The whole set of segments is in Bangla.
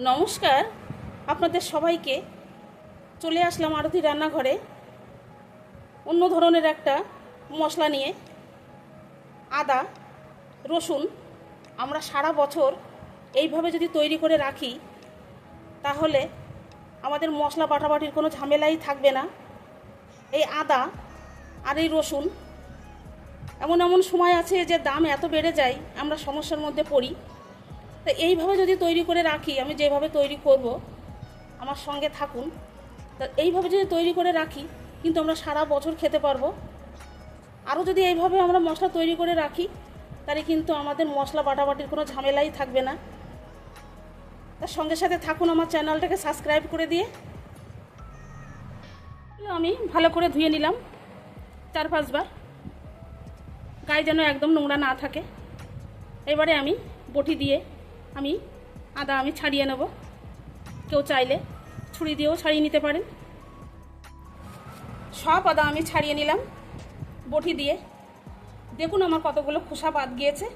নমস্কার, আপনাদের সবাইকে চলে আসলাম আরতি রান্নাঘরে অন্য ধরনের একটা মশলা নিয়ে। আদা রসুন আমরা সারা বছর এইভাবে যদি তৈরি করে রাখি তাহলে আমাদের মশলা বাটাবাটির কোনো ঝামেলাই থাকবে না। এই আদা আর এই রসুন এমন এমন সময় আছে যে দাম এত বেড়ে যায়, আমরা সমস্যার মধ্যে পড়ি। তো এইভাবে যদি তৈরি করে রাখি, আমি যেভাবে তৈরি করব আমার সঙ্গে থাকুন। তা এইভাবে যদি তৈরি করে রাখি কিন্তু আমরা সারা বছর খেতে পারবো। আরও যদি এইভাবে আমরা মশলা তৈরি করে রাখি তাহলে কিন্তু আমাদের মশলা বাটাবাটির কোনো ঝামেলাই থাকবে না। তার সঙ্গে সাথে থাকুন, আমার চ্যানেলটাকে সাবস্ক্রাইব করে দিয়ে। আমি ভালো করে ধুয়ে নিলাম 4-5 বার, গায়ে যেন একদম নোংরা না থাকে। এবারে আমি বটি দিয়ে আদা ছাড়িয়ে নেব। কেউ চাইলে ছুরি দিয়েও ছাড়িয়ে নিতে পারেন। সব আদা আমি ছাড়িয়ে নিলাম বটি দিয়ে। দেখুন আমার কতগুলো খোসা বাদ গিয়েছে।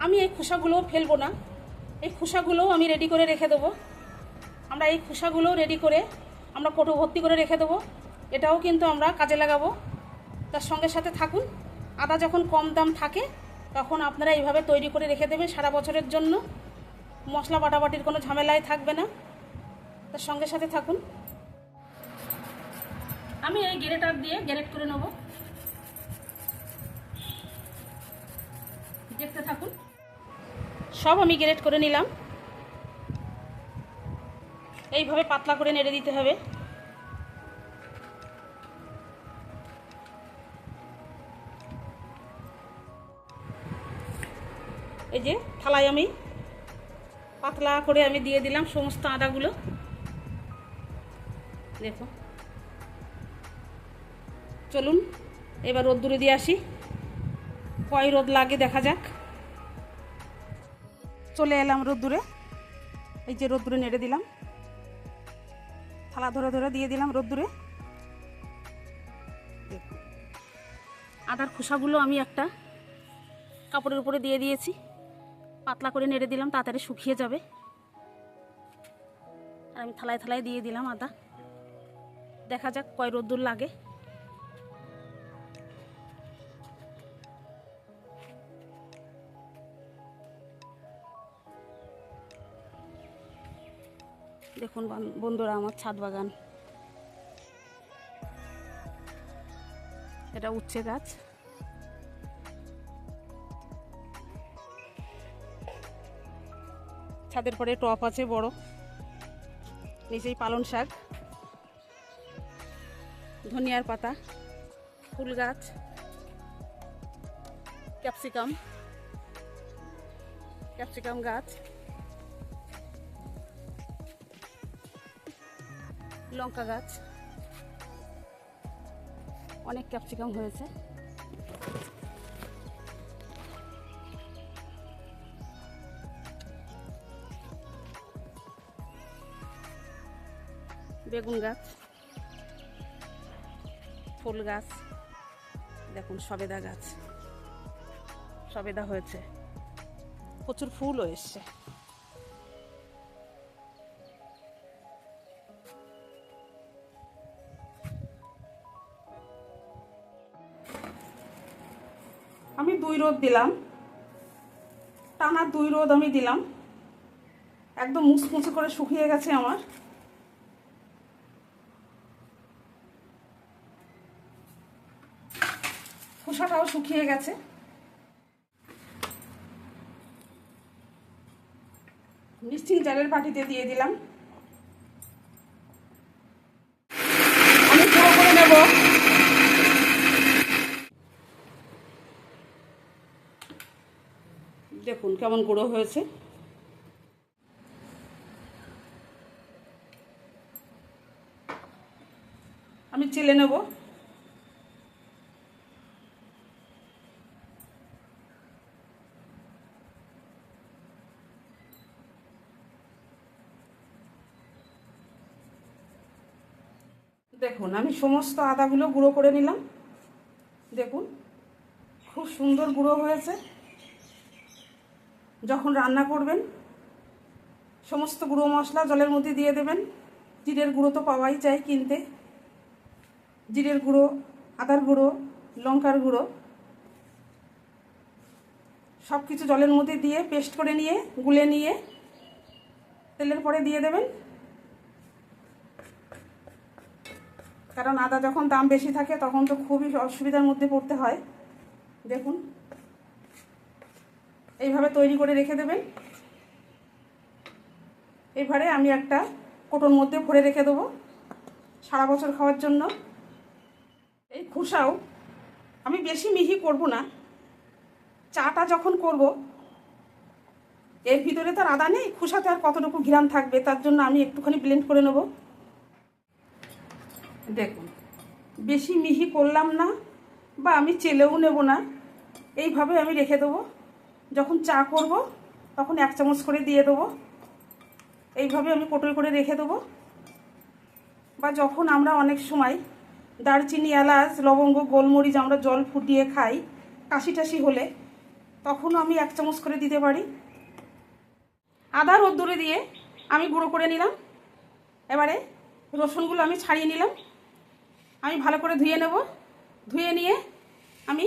আমি এই খোসাগুলোও ফেলবো না, এই খোসাগুলোও আমি রেডি করে রেখে দেবো। আমরা এই খোসাগুলো রেডি করে আমরা কৌটো ভর্তি করে রেখে দেবো, এটাও কিন্তু আমরা কাজে লাগাবো। তার সঙ্গে সাথে থাকুন। আদা যখন কম দাম থাকে তখন আপনারা এইভাবে তৈরি করে রেখে দেবেন সারা বছরের জন্য, মশলা বাটাবাটির কোনো ঝামেলাই থাকবে না। তার সঙ্গে সাথে থাকুন। আমি এই গ্রেটার দিয়ে গ্রেট করে নেব, দেখতে থাকুন। সব আমি গ্রেট করে নিলাম। এইভাবে পাতলা করে নেড়ে দিতে হবে। এই যে থালায় আমি পাতলা করে আমি দিয়ে দিলাম সমস্ত আদাগুলো। দেখো, চলুন এবার রোদ্দুরে দিয়ে আসি, কয় রোদ লাগে দেখা যাক। চলে এলাম রোদ্দুরে। এই যে রোদ্দুরে নেড়ে দিলাম, থালা ধরে ধরে দিয়ে দিলাম রোদ্দুরে। আদার খোসাগুলো আমি একটা কাপড়ের উপরে দিয়ে দিয়েছি, পাতলা করে নেড়ে দিলাম, তাড়াতাড়ি শুকিয়ে যাবে। আর আমি থালায় থালায় দিয়ে দিলাম আদা। দেখা যাক কয় রোদ্দুর লাগে। দেখুন বন্ধুরা, আমার ছাদ বাগান, এটা উচ্ছে গাছ। ছাদের পরে টপ আছে বড়, নিচেই পালং শাক, ধনিয়ার পাতা, ফুল গাছ, ক্যাপসিকাম গাছ, লঙ্কা গাছ, অনেক ক্যাপসিকাম হয়েছে। বেগুন গাছ, ফুল গাছ, দেখুন সবেদা গাছ, সবেদা হয়েছে, প্রচুর ফুলও এসছে। আমি 2 রোদ দিলাম, টানা 2 রোদ আমি দিলাম। একদম মুচমুচে করে শুকিয়ে গেছে আমার। খোসাটাও শুকিয়ে গেছে। মিক্সিং জারের বাটিতে দিয়ে দিলাম। আমি গুঁড়ো করে নেব। দেখুন কেমন গুঁড়ো হয়েছে। আমি চেলে নেব। দেখুন আমি সমস্ত আদাগুলো গুঁড়ো করে নিলাম। দেখুন খুব সুন্দর গুঁড়ো হয়েছে। যখন রান্না করবেন সমস্ত গুঁড়ো মশলা জলের মধ্যে দিয়ে দেবেন। জিরের গুঁড়ো তো পাওয়াই যায় কিনতে, জিরের গুঁড়ো, আদার গুঁড়ো, লঙ্কার গুঁড়ো সব কিছু জলের মধ্যে দিয়ে পেস্ট করে নিয়ে গুলে নিয়ে তেলের পরে দিয়ে দেবেন। কারণ আদা যখন দাম বেশি থাকে তখন তো খুবই অসুবিধার মধ্যে পড়তে হয়। দেখুন, এইভাবে তৈরি করে রেখে দেবেন। এইবারে আমি একটা কোটোর মধ্যে ভরে রেখে দেবো সারা বছর খাওয়ার জন্য। এই খোসাও আমি বেশি মিহি করব না, চাটা যখন করব এর ভিতরে তো আর আদা নেই, খোসাতে আর কতটুকু ঘ্রাণ থাকবে, তার জন্য আমি একটুখানি ব্লেন্ড করে নেব। দেখুন, বেশি মিহি করলাম না বা আমি চেলেও নেব না, এইভাবে আমি রেখে দেবো। যখন চা করব তখন 1 চামচ করে দিয়ে দেবো। এইভাবে আমি কোটোয় করে রেখে দেবো। বা যখন আমরা অনেক সময় দারচিনি, এলাচ, লবঙ্গ, গোলমরিচ আমরা জল ফুটিয়ে খাই কাশি টাশি হলে, তখনও আমি 1 চামচ করে দিতে পারি। আদা রোদ্দুরে দিয়ে আমি গুঁড়ো করে নিলাম। এবারে রসুনগুলো আমি ছাড়িয়ে নিলাম। আমি ভালো করে ধুয়ে নেব। ধুয়ে নিয়ে আমি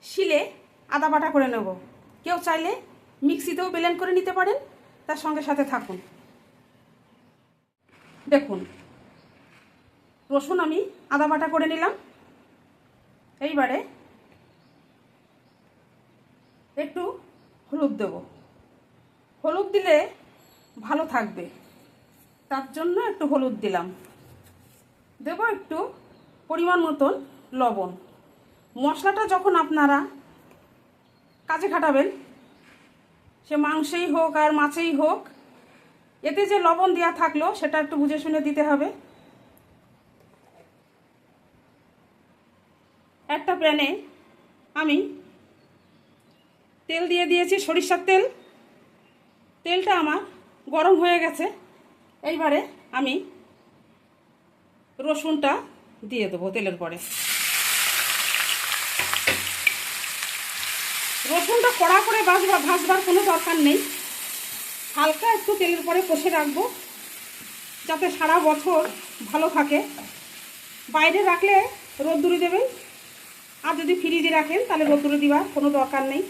শিলে আদা বাটা করে নেব। কেউ চাইলে মিক্সিতেও ব্লেন্ড করে নিতে পারেন, তার সঙ্গে সাথে থাকুন। দেখুন, রসুন আমি আদা বাটা করে নিলাম। এইবারে একটু হলুদ দেব। হলুদ দিলে ভালো থাকবে, তার জন্য একটু হলুদ দিলাম। দেব একটু পরিমাণ মতন লবণ। মশলাটা যখন আপনারা কাজে খাটাবেন, সে মাংসেই হোক আর মাছেই হোক, এতে যে লবণ দেওয়া থাকলো সেটা একটু বুঝে শুনে দিতে হবে। একটা প্যানে আমি তেল দিয়ে দিয়েছি, সরিষার তেল। তেলটা আমার গরম হয়ে গেছে। এইবারে আমি রসুনটা দিয়ে দেবো তেলের পরে। রসুনটা কড়া করে ভাজবার কোনো দরকার নেই, হালকা একটু তেলের পরে কষে রাখবো যাতে সারা বছর ভালো থাকে। বাইরে রাখলে রোদ্দুরে দেবেন, আর যদি ফ্রিজে রাখেন তাহলে রোদ্দুরে দেওয়ার কোনো দরকার নেই।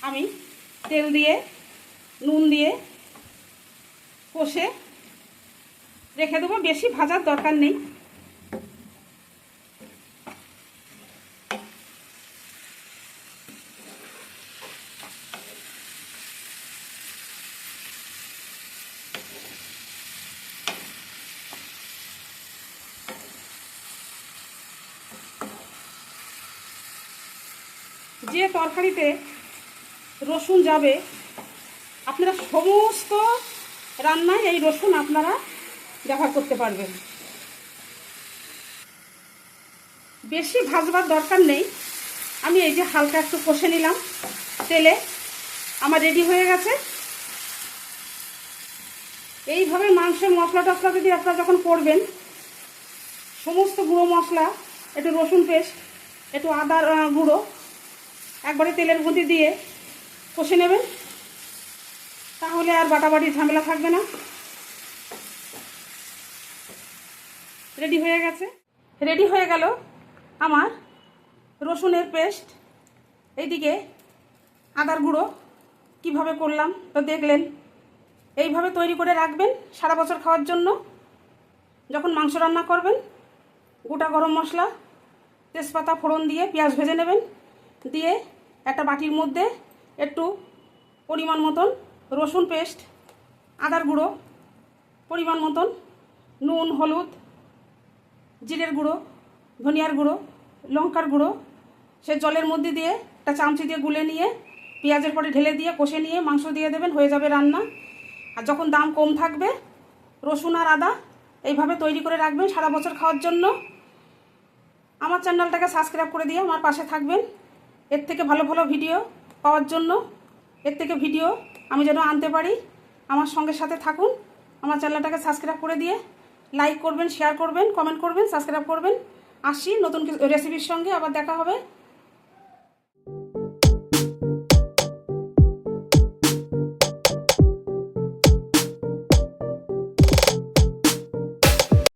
আমি তেল দিয়ে নুন দিয়ে কষে রেখে দেবো, বেশি ভাজার দরকার নেই। যে তরকারিতে রসুন যাবে, আপনারা সমস্ত রান্নায় এই রসুন আপনারা ব্যবহার করতে পারবেন। বেশি ভাজবার দরকার নেই। আমি এই যে হালকা একটু কষে নিলাম তেলে, আমার রেডি হয়ে গেছে। এইভাবে মাংসের মশলা টশলা যদি আপনারা যখন করবেন, সমস্ত গুঁড়ো মশলা, একটু রসুন পেস্ট, একটু আদার গুঁড়ো একবারে তেলের মধ্যে দিয়ে কষে নেবেন, তাহলে আর বাটাবাটি ঝামেলা থাকবে না। রেডি হয়ে গেছে। রেডি হয়ে গেল আমার রসুনের পেস্ট। এইদিকে আদার গুঁড়ো কিভাবে করলাম তো দেখলেন। এইভাবে তৈরি করে রাখবেন সারা বছর খাওয়ার জন্য। যখন মাংস রান্না করবেন, গোটা গরম মশলা, তেজপাতা ফোড়ন দিয়ে পেঁয়াজ ভেজে নেবেন। দিয়ে একটা বাটির মধ্যে একটু পরিমাণ মতন রসুন পেস্ট, আদার গুঁড়ো, পরিমাণ মতন নুন, হলুদ, জিরের গুঁড়ো, ধনিয়ার গুঁড়ো, লঙ্কার গুঁড়ো সে জলের মধ্যে দিয়ে একটা চামচি দিয়ে গুলে নিয়ে পেঁয়াজের পরে ঢেলে দিয়ে কষে নিয়ে মাংস দিয়ে দেবেন, হয়ে যাবে রান্না। আর যখন দাম কম থাকবে, রসুন আর আদা এইভাবে তৈরি করে রাখবেন সারা বছর খাওয়ার জন্য। আমার চ্যানেলটাকে সাবস্ক্রাইব করে দিয়ে আমার পাশে থাকবেন, এর থেকে ভালো ভালো ভিডিও পাওয়ার জন্য। এর থেকে ভিডিও আমি যেন আনতে পারি, আমার সঙ্গে সাথে থাকুন। আমার চ্যানেলটাকে সাবস্ক্রাইব করে দিয়ে লাইক করবেন, শেয়ার করবেন, কমেন্ট করবেন, সাবস্ক্রাইব করবেন। আসছি নতুন রেসিপির সঙ্গে, আবার দেখা হবে।